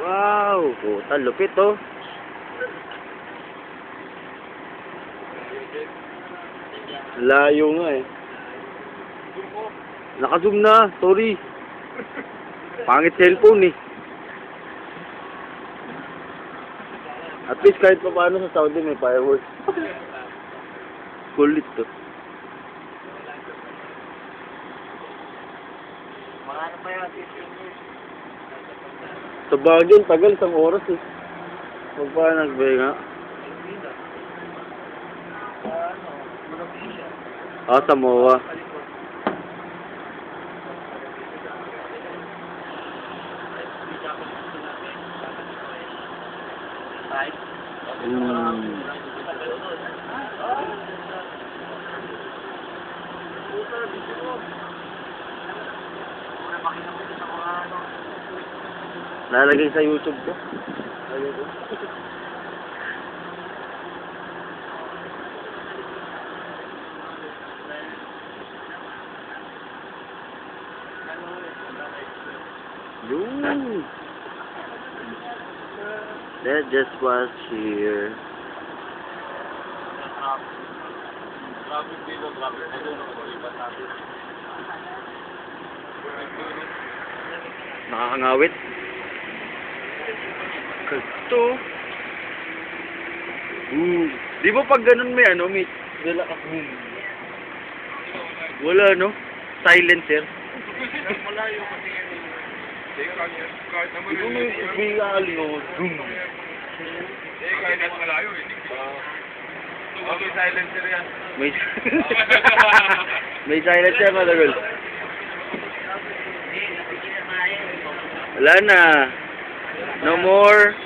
Wow! Puta, lupit oh. Layo nga eh. Naka-zoom na, sorry. Pangit cellphone eh. At least kahit pa paano sa Saudi may fireworks. Kulit to. Mga ano pa yun, 15 years. Sa Baguio, tagal, isang oras eh. Huwag pa nagbahinga. Ah, Samoa. Lalagay sa YouTube ko. Yun. Let's just watch here. Nakakangawit. Kasto. Di ba pag ganun may ano, may wala ka. Wala no? Silencer. Malayo kasi yun. Kahit naman Di ba may aliyo? kahit naman malayo eh. Okay, silencer yan. May may silencer matagol. Wala na. No more.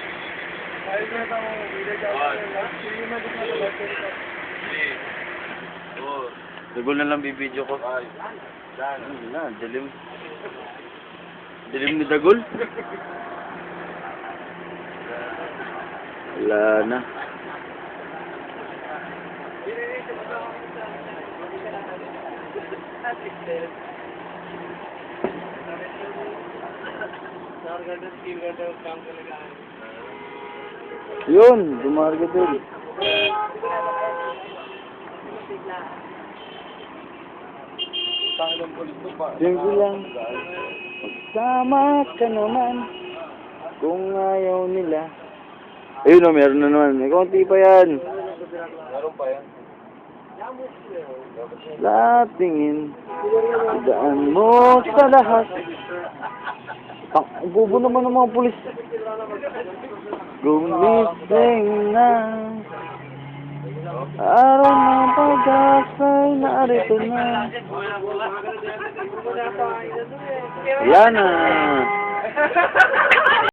Dagol na lang bibidyo ko. Na, dilim. Dilim ni Dagol. Wala na. Yun, dumarga din. Siyempre lang. Magsama ka naman kung ayaw nila. Ayun o, meron na naman. May konti pa yan. Meron pa yan. Lahat tingin. Daan mo sa lahat. Bubo naman ng mga pulis. Gumising na. Araw ng pag-asa'y naarito na. Yan na.